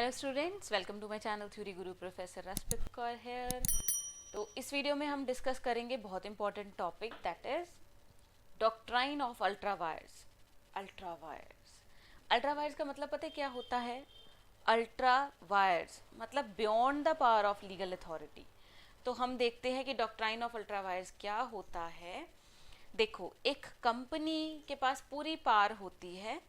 Hello students, welcome to my channel theory guru professor Raspreet Kaur here. तो इस वीडियो में हम डिस्कस करेंगे बहुत important topic that is doctrine of ultra vires. Ultra vires का मतलब पता है क्या होता है? अल्ट्रा वायर्स मतलब beyond the power of legal authority. तो हम देखते हैं कि डॉक्ट्राइन ऑफ अल्ट्रा वायर्स क्या होता है। देखो, एक कंपनी के पास पूरी पावर होती है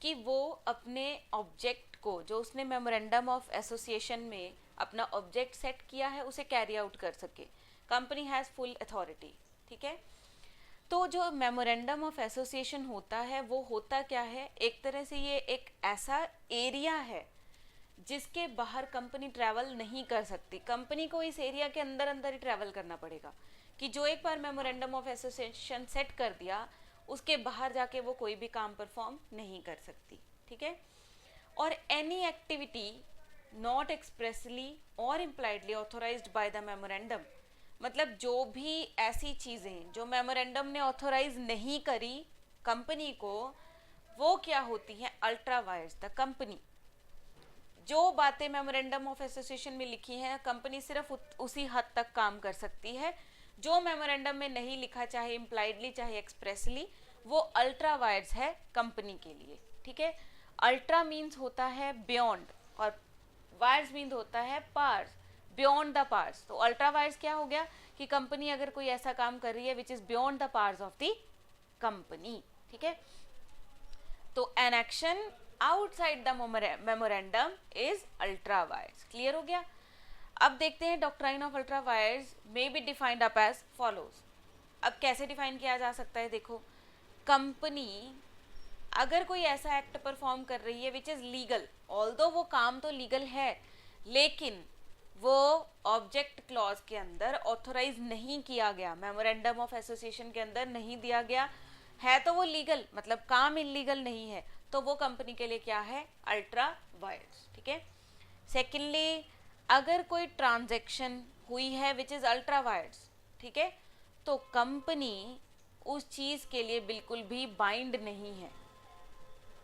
कि वो अपने ऑब्जेक्ट को, जो उसने मेमोरेंडम ऑफ एसोसिएशन में अपना ऑब्जेक्ट सेट किया है, उसे कैरी आउट कर सके। Company has full authority. ठीक है। तो जो मेमोरेंडम ऑफ एसोसिएशन होता है वो होता क्या है? एक तरह से ये एक ऐसा एरिया है जिसके बाहर कंपनी ट्रैवल नहीं कर सकती। कंपनी को इस एरिया के अंदर अंदर ही ट्रैवल करना पड़ेगा कि जो एक बार मेमोरेंडम ऑफ एसोसिएशन सेट कर दिया उसके बाहर जाके वो कोई भी काम परफॉर्म नहीं कर सकती। ठीक है। और एनी एक्टिविटी नॉट एक्सप्रेसली और impliedly authorised by the memorandum, मतलब जो भी ऐसी चीज़ें जो मेमोरेंडम ने ऑथोराइज नहीं करी कंपनी को, वो क्या होती हैं? Ultra vires the company. जो बातें मेमोरेंडम ऑफ एसोसिएशन में लिखी हैं, कंपनी सिर्फ उसी हद तक काम कर सकती है। जो मेमोरेंडम में नहीं लिखा, चाहे इम्प्लाइडली चाहे एक्सप्रेसली, वो अल्ट्रा वायर्स है कंपनी के लिए। ठीक है। अल्ट्रा मीन्स होता है बियॉन्ड और वायर्स मीन्स होता है पार्स, बियॉन्ड द पार्स। तो अल्ट्रा वायर्स क्या हो गया कि कंपनी अगर कोई ऐसा काम कर रही है which is beyond the powers of the company. ठीक है। तो an action outside the memorandum is ultra vires. Clear हो गया? अब देखते हैं doctrine of ultra vires may be defined up as follows. अब कैसे डिफाइन किया जा सकता है? देखो, कंपनी अगर कोई ऐसा एक्ट परफॉर्म कर रही है विच इज लीगल, ऑल्दो वो काम तो लीगल है लेकिन वो ऑब्जेक्ट क्लॉज के अंदर ऑथोराइज नहीं किया गया, मेमोरेंडम ऑफ एसोसिएशन के अंदर नहीं दिया गया है, तो वो लीगल मतलब काम इलीगल नहीं है, तो वो कंपनी के लिए क्या है? Ultra vires. ठीक है। सेकेंडली, अगर कोई ट्रांजैक्शन हुई है विच इज अल्ट्रा वायर्स, ठीक है, तो कंपनी उस चीज के लिए बिल्कुल भी बाइंड नहीं है।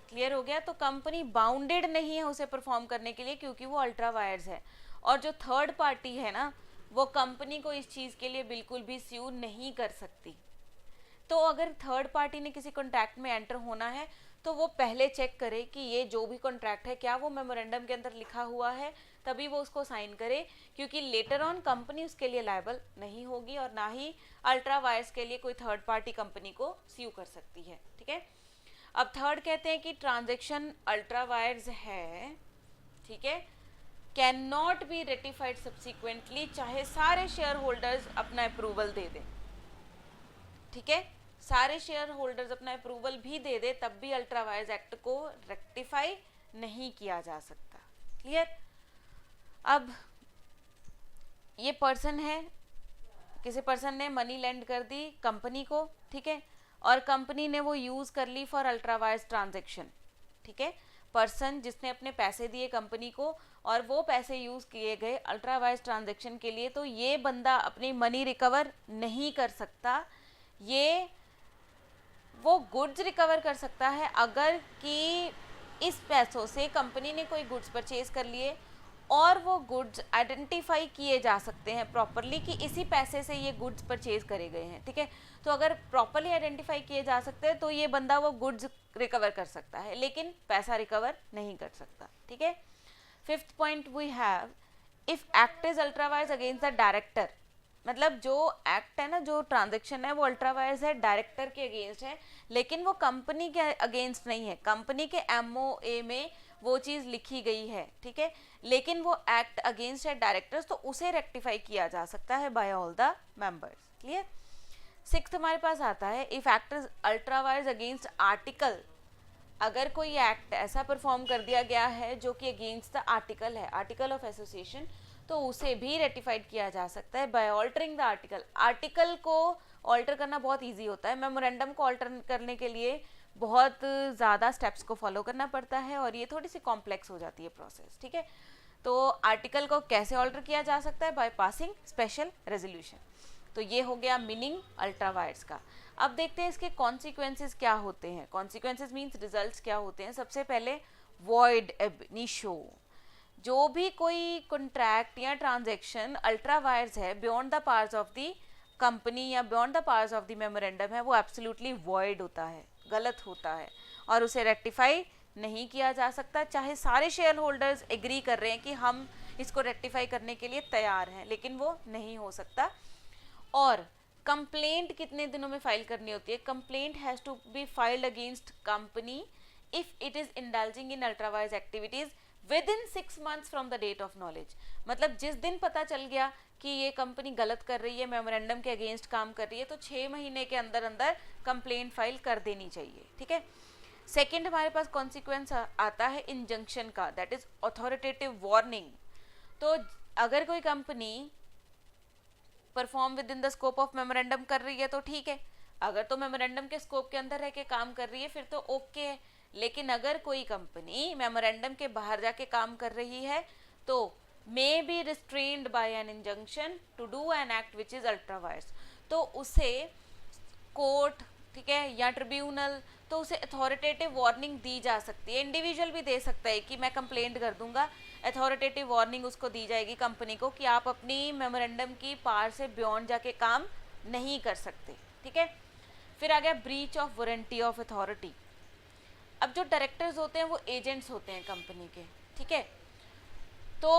क्लियर हो गया? तो कंपनी बाउंडेड नहीं है उसे परफॉर्म करने के लिए क्योंकि वो अल्ट्रा वायर्स है। और जो थर्ड पार्टी है ना, वो कंपनी को इस चीज के लिए बिल्कुल भी स्यू नहीं कर सकती। तो अगर थर्ड पार्टी ने किसी कॉन्ट्रैक्ट में एंटर होना है तो वो पहले चेक करे कि ये जो भी कॉन्ट्रैक्ट है क्या वो मेमोरेंडम के अंदर लिखा हुआ है, तभी वो उसको साइन करे, क्योंकि लेटर ऑन कंपनी उसके लिए लायबल नहीं होगी और ना ही अल्ट्रा वायर्स के लिए कोई थर्ड पार्टी कंपनी को स्यू कर सकती है। ठीक है। अब थर्ड कहते हैं कि ट्रांजेक्शन अल्ट्रा वायर्स है, ठीक है, can not be ratified subsequently, चाहे सारे शेयर होल्डर्स अपना अप्रूवल दे दें। ठीक है। सारे शेयर होल्डर्स अपना अप्रूवल भी दे दे तब भी अल्ट्रा वायर्स एक्ट को रेक्टिफाई नहीं किया जा सकता। क्लियर? अब ये पर्सन है, किसी पर्सन ने मनी लेंड कर दी कंपनी को, ठीक है, और कंपनी ने वो यूज कर ली फॉर अल्ट्रा वायर्स ट्रांजेक्शन। ठीक है। पर्सन जिसने अपने पैसे दिए कंपनी को और वो पैसे यूज किए गए अल्ट्रा वायर्स ट्रांजेक्शन के लिए, तो ये बंदा अपनी मनी रिकवर नहीं कर सकता। ये वो गुड्स रिकवर कर सकता है अगर कि इस पैसों से कंपनी ने कोई गुड्स परचेज कर लिए और वो गुड्स आइडेंटिफाई किए जा सकते हैं प्रॉपरली कि इसी पैसे से ये गुड्स परचेज करे गए हैं। ठीक है। तो अगर प्रॉपरली आइडेंटिफाई किए जा सकते हैं तो ये बंदा वो गुड्स रिकवर कर सकता है, लेकिन पैसा रिकवर नहीं कर सकता। ठीक है। Fifth point we have, if act is ultra vires against the director, मतलब जो एक्ट है ना, जो ट्रांजेक्शन है वो अल्ट्रा वायर्स है, डायरेक्टर के अगेंस्ट है, लेकिन वो कंपनी के अगेंस्ट नहीं है। कंपनी के एमओए में वो चीज लिखी गई है, ठीक है, लेकिन वो एक्ट अगेंस्ट है डायरेक्टर्स, तो उसे रेक्टिफाई किया जा सकता है by all the members. Clear? Sixth हमारे पास आता है, if act is ultra vires against article, अगर कोई एक्ट ऐसा परफॉर्म कर दिया गया है जो कि अगेंस्ट द आर्टिकल है, आर्टिकल ऑफ एसोसिएशन, तो उसे भी रेटिफाइड किया जा सकता है by altering the article. Article को ऑल्टर करना बहुत इजी होता है, मेमोरेंडम को ऑल्टर करने के लिए बहुत ज़्यादा स्टेप्स को फॉलो करना पड़ता है और ये थोड़ी सी कॉम्प्लेक्स हो जाती है प्रोसेस। ठीक है। तो आर्टिकल को कैसे ऑल्टर किया जा सकता है? By passing special resolution. तो ये हो गया मीनिंग अल्ट्रा वायर्स का। अब देखते हैं इसके कॉन्सिक्वेंसेस क्या होते हैं। कॉन्सिक्वेंसेस मीन्स रिजल्ट्स क्या होते हैं। सबसे पहले वॉइड एब इनिशियो, जो भी कोई कॉन्ट्रैक्ट या ट्रांजैक्शन अल्ट्रा वायर्स है beyond the powers of the company या beyond the powers of the memorandum है, वो एब्सोल्युटली वॉइड होता है, गलत होता है और उसे रेक्टिफाई नहीं किया जा सकता, चाहे सारे शेयर होल्डर्स एग्री कर रहे हैं कि हम इसको रेक्टिफाई करने के लिए तैयार हैं, लेकिन वो नहीं हो सकता। और कंप्लेंट कितने दिनों में फाइल करनी होती है? Complaint has to be filed against company if it is indulging in ultra vires activities within 6 months from the date of knowledge. मतलब जिस दिन पता चल गया कि ये कंपनी गलत कर रही है, मेमोरेंडम के अगेंस्ट काम कर रही है, तो 6 महीने के अंदर अंदर कंप्लेंट फाइल कर देनी चाहिए, ठीक है। सेकेंड हमारे पास कॉन्सिक्वेंस आता है इंजंक्शन का, दैट इज अथॉरिटेटिव वार्निंग। तो अगर कोई company perform with in the scope of memorandum कर रही है तो ठीक है, अगर तो मेमोरेंडम के स्कोप के अंदर रह के काम कर रही है फिर तो ओके है। लेकिन अगर कोई कंपनी मेमोरेंडम के बाहर जाके काम कर रही है तो may be restrained by an injunction to do an act which is ultra vires, तो उसे कोर्ट, ठीक है, या ट्रिब्यूनल, तो उसे अथॉरिटेटिव वार्निंग दी जा सकती है। इंडिविजुअल भी दे सकता है कि मैं कंप्लेंट कर दूंगा, अथॉरिटेटिव वार्निंग उसको दी जाएगी कंपनी को कि आप अपनी मेमोरेंडम की पावर से बियॉन्ड जाके काम नहीं कर सकते, ठीक है। फिर आ गया breach of warranty of authority. अब जो डायरेक्टर्स होते हैं वो एजेंट्स होते हैं कंपनी के, ठीक है। तो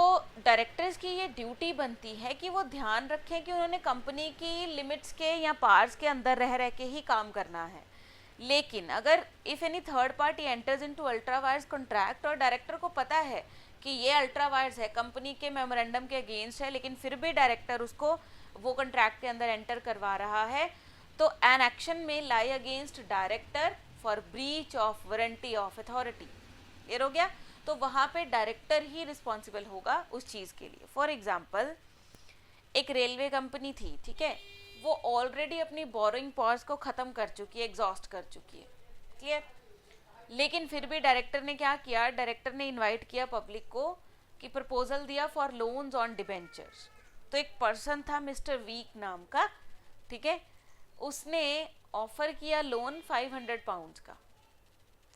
डायरेक्टर्स की ये ड्यूटी बनती है कि वो ध्यान रखें कि उन्होंने कंपनी की लिमिट्स के या पावर्स के अंदर रह रह के ही काम करना है। लेकिन अगर if any third party enters into ultra vires contract और डायरेक्टर को पता है कि ये अल्ट्रा वायर्स है, कंपनी के मेमोरेंडम के अगेंस्ट है, लेकिन फिर भी डायरेक्टर उसको वो कॉन्ट्रैक्ट के अंदर एंटर करवा रहा है, तो एन एक्शन में lie against director for breach of warranty of authority. Clear हो गया? तो वहाँ पे डायरेक्टर ही रिस्पॉन्सिबल होगा उस चीज़ के लिए। फॉर एग्जाम्पल एक रेलवे कंपनी थी, ठीक है, वो ऑलरेडी अपनी बोरोइंग पावर्स को ख़त्म कर चुकी है, एग्जॉस्ट कर चुकी है, क्लियर। लेकिन फिर भी डायरेक्टर ने क्या किया, डायरेक्टर ने इनवाइट किया पब्लिक को कि प्रपोजल दिया फॉर लोन्स ऑन डिबेंचर्स। तो एक पर्सन था मिस्टर वीक नाम का, ठीक है, उसने ऑफर किया लोन 500 पाउंड्स का।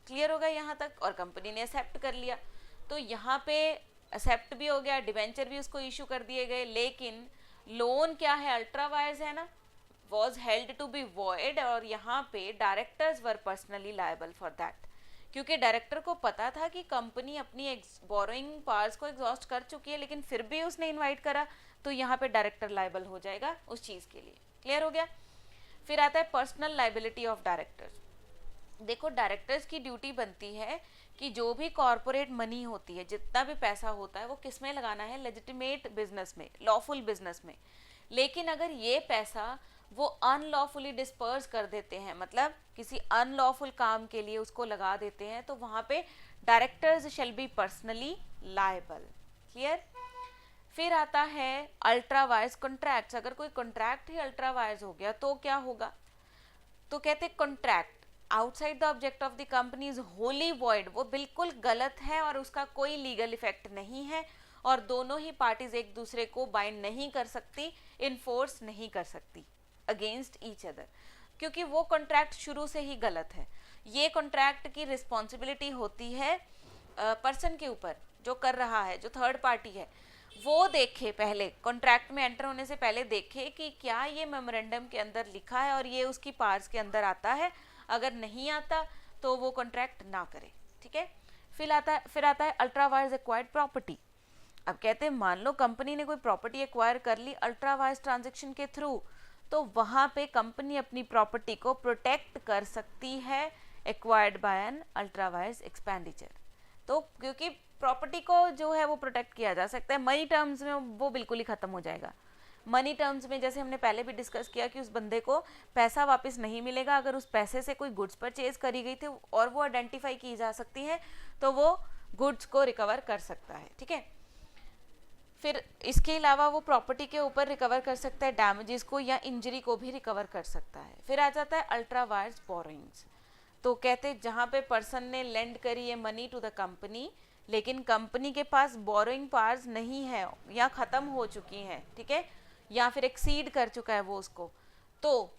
क्लियर होगा यहाँ तक? और कंपनी ने एक्सेप्ट कर लिया। तो यहाँ पे एक्सेप्ट भी हो गया, डिबेंचर भी उसको इशू कर दिए गए, लेकिन लोन क्या है, अल्ट्रा वायर्स है ना, was held to be void, और यहाँ पे directors were personally liable for that, क्योंकि डायरेक्टर को पता था कि कंपनी अपनी बोरोइंग पावर्स को एग्जॉस्ट कर चुकी है, लेकिन फिर भी उसने इन्वाइट करा, तो यहाँ पे डायरेक्टर लायबल हो जाएगा उस चीज़ के लिए। क्लियर हो गया? फिर आता है पर्सनल लायबिलिटी ऑफ डायरेक्टर्स। देखो, डायरेक्टर्स की ड्यूटी बनती है कि जो भी कॉरपोरेट मनी होती है, जितना भी पैसा होता है, वो किस में लगाना है, लेजिटिमेट बिजनेस में, लॉफुल बिजनेस में। लेकिन अगर ये पैसा वो अनलॉफुली डिस्पर्स कर देते हैं, मतलब किसी अनलॉफुल काम के लिए उसको लगा देते हैं, तो वहाँ पे directors shall be personally liable. Clear? फिर आता है अल्ट्रा वायर्स कॉन्ट्रैक्ट्स। अगर कोई कॉन्ट्रैक्ट ही अल्ट्रा वायर्स हो गया तो क्या होगा? तो कहते हैं contract outside the object of the company is Holi void, वो बिल्कुल गलत है और उसका कोई लीगल इफेक्ट नहीं है, और दोनों ही पार्टीज एक दूसरे को बाइंड नहीं कर सकती, इन्फोर्स नहीं कर सकती अगेंस्ट ईच अदर, क्योंकि वो कॉन्ट्रैक्ट शुरू से ही गलत है। ये कॉन्ट्रैक्ट की रिस्पॉन्सिबिलिटी होती है पर्सन के ऊपर जो कर रहा है, जो थर्ड पार्टी है, वो देखे पहले, कॉन्ट्रैक्ट में एंटर होने से पहले देखे कि क्या ये मेमोरेंडम के अंदर लिखा है और ये उसकी पार्ट्स के अंदर आता है। अगर नहीं आता तो वो कॉन्ट्रैक्ट ना करे, ठीक है। फिर आता है अल्ट्रा वायर्स एक्वायर्ड प्रॉपर्टी। अब कहते हैं मान लो कंपनी ने कोई प्रॉपर्टी एक्वायर कर ली अल्ट्रा वायर्स ट्रांजेक्शन के थ्रू, तो वहाँ पे कंपनी अपनी प्रॉपर्टी को प्रोटेक्ट कर सकती है acquired by an ultra vires expenditure. तो क्योंकि प्रॉपर्टी को जो है वो प्रोटेक्ट किया जा सकता है, मनी टर्म्स में वो बिल्कुल ही खत्म हो जाएगा। मनी टर्म्स में जैसे हमने पहले भी डिस्कस किया कि उस बंदे को पैसा वापस नहीं मिलेगा, अगर उस पैसे से कोई गुड्स परचेज करी गई थी और वो आइडेंटिफाई की जा सकती है तो वो गुड्स को रिकवर कर सकता है, ठीक है। फिर इसके अलावा वो प्रॉपर्टी के ऊपर रिकवर कर सकता है डैमेजेस को या इंजरी को भी रिकवर कर सकता है। फिर आ जाता है अल्ट्रा वायर्स बोरोइंग्स। तो कहते हैं जहाँ पे पर्सन ने लेंड करी है मनी टू द कंपनी, लेकिन कंपनी के पास बोरोइंग पावर्स नहीं है या ख़त्म हो चुकी हैं, ठीक है, या फिर एक्सीड कर चुका है वो उसको, तो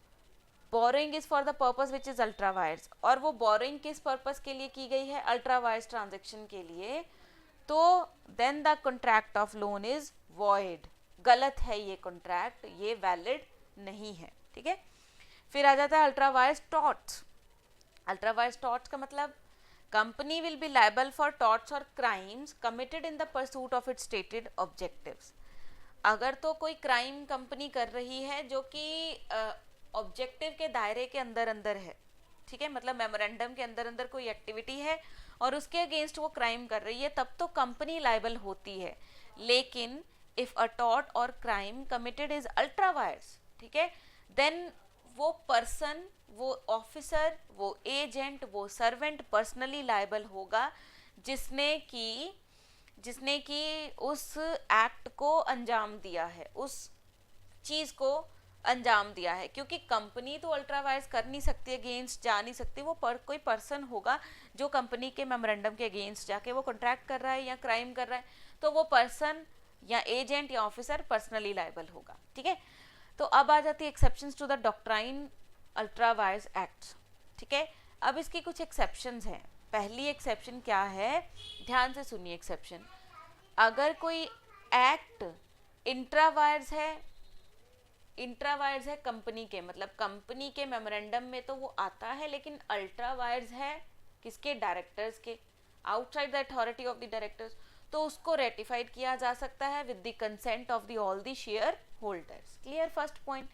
borrowing is for the purpose which is ultra wires. और वो बोरोइंग किस पर्पस के लिए की गई है? अल्ट्रा वायर्स ट्रांजेक्शन के लिए। तो then the contract of loan is void, गलत है ये कॉन्ट्रैक्ट, ये वैलिड नहीं है, ठीक है। फिर आ जाता है ultra vires torts. Ultra vires torts का मतलब company will be liable for torts और crimes committed in the pursuit of its stated objectives. अगर तो कोई क्राइम कंपनी कर रही है जो कि ऑब्जेक्टिव के दायरे के अंदर अंदर है, ठीक है, मतलब मेमोरेंडम के अंदर अंदर कोई एक्टिविटी है और उसके अगेंस्ट वो क्राइम कर रही है, तब तो कंपनी लायबल होती है। लेकिन इफ अ टॉर्ट और crime committed is ultra vires, ठीक है, देन वो पर्सन, वो ऑफिसर, वो एजेंट, वो सर्वेंट पर्सनली लायबल होगा जिसने कि उस एक्ट को अंजाम दिया है, उस चीज को अंजाम दिया है। क्योंकि कंपनी तो अल्ट्रा वायर्स कर नहीं सकती, अगेंस्ट जा नहीं सकती, वो कोई पर्सन होगा जो कंपनी के मेमोरेंडम के अगेंस्ट जाके वो कॉन्ट्रैक्ट कर रहा है या क्राइम कर रहा है, तो वो पर्सन या एजेंट या ऑफिसर पर्सनली लायबल होगा, ठीक है। तो अब आ जाती है exceptions to the doctrine ultra vires act, ठीक है। अब इसकी कुछ एक्सेप्शंस हैं। पहली एक्सेप्शन क्या है, ध्यान से सुनिए एक्सेप्शन। अगर कोई एक्ट इंट्रा वायर्स है कंपनी के, मतलब कंपनी के मेमोरेंडम में तो वो आता है, लेकिन अल्ट्रा वायर्स है किसके, डायरेक्टर्स के, outside the authority of the directors, तो उसको रेटिफाइड किया जा सकता है with the consent of the all the share holders. Clear first point.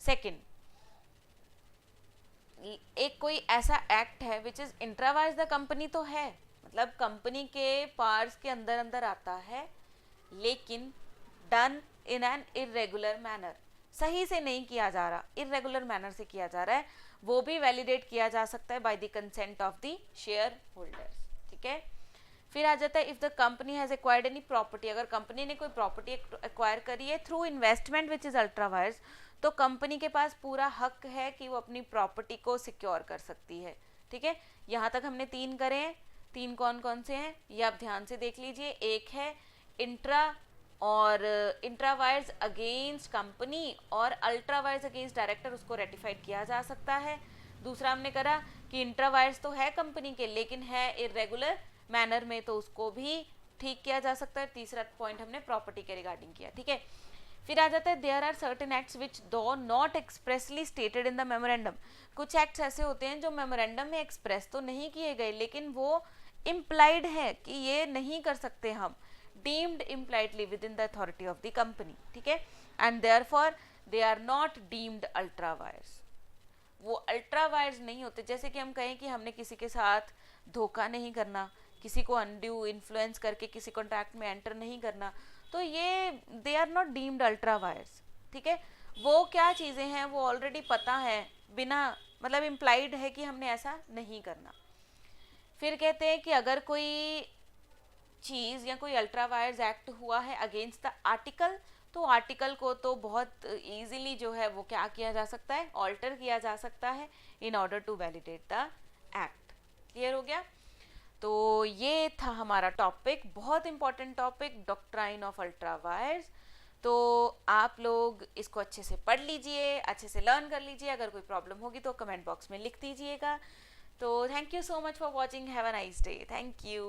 Second, एक कोई ऐसा एक्ट है which is intra vires the company तो है, मतलब कंपनी के पार्ट्स के अंदर अंदर आता है, लेकिन done in an irregular manner, सही से नहीं किया जा रहा, इरेगुलर मैनर से किया जा रहा है, वो भी वैलिडेट किया जा सकता है by the consent of the share holders, ठीक है। फिर आ जाता है if the company has acquired any property, अगर कंपनी ने कोई प्रॉपर्टी एक्वायर करी है through investment which is ultra vires, तो कंपनी के पास पूरा हक है कि वो अपनी प्रॉपर्टी को सिक्योर कर सकती है, ठीक है। यहाँ तक हमने 3 करे हैं, 3 कौन कौन से हैं ये आप ध्यान से देख लीजिए। एक है इंट्रा और इंट्रा वायर्स अगेंस्ट कंपनी, और अल्ट्रा वायर्स अगेंस्ट डायरेक्टर, उसको रेटिफाइड किया जा सकता है। दूसरा हमने करा कि इंट्रा वायर्स तो है कंपनी के, लेकिन है इरेगुलर मैनर में, तो उसको भी ठीक किया जा सकता है। तीसरा पॉइंट हमने प्रॉपर्टी के रिगार्डिंग किया, ठीक है। फिर आ जाता है देयर आर सर्टेन एक्ट्स विच दो not expressly stated in the memorandum. कुछ एक्ट्स ऐसे होते हैं जो मेमोरेंडम में एक्सप्रेस तो नहीं किए गए, लेकिन वो इम्प्लाइड है कि ये नहीं कर सकते हम, deemed impliedly within the authority of the company, ठीक है, and therefore they are not deemed ultra vires. वो अल्ट्रा वायर्स नहीं होते। जैसे कि हम कहें कि हमने किसी के साथ धोखा नहीं करना, किसी को अनड्यू इन्फ्लुएंस करके किसी कॉन्ट्रैक्ट में एंटर नहीं करना, तो ये they are not deemed ultra vires, ठीक है। वो क्या चीज़ें हैं वो ऑलरेडी पता है, बिना मतलब इम्प्लाइड है कि हमने ऐसा नहीं करना। फिर कहते हैं कि अगर कोई चीज़ या कोई अल्ट्रा वायर्स एक्ट हुआ है अगेंस्ट द आर्टिकल, तो आर्टिकल को तो बहुत इजीली जो है वो क्या किया जा सकता है, ऑल्टर किया जा सकता है in order to validate the act. Clear हो गया। तो ये था हमारा टॉपिक, बहुत important topic, doctrine of ultra vires. तो आप लोग इसको अच्छे से पढ़ लीजिए, अच्छे से लर्न कर लीजिए। अगर कोई प्रॉब्लम होगी तो कमेंट बॉक्स में लिख दीजिएगा। तो thank you so much for watching, have a nice day, thank you.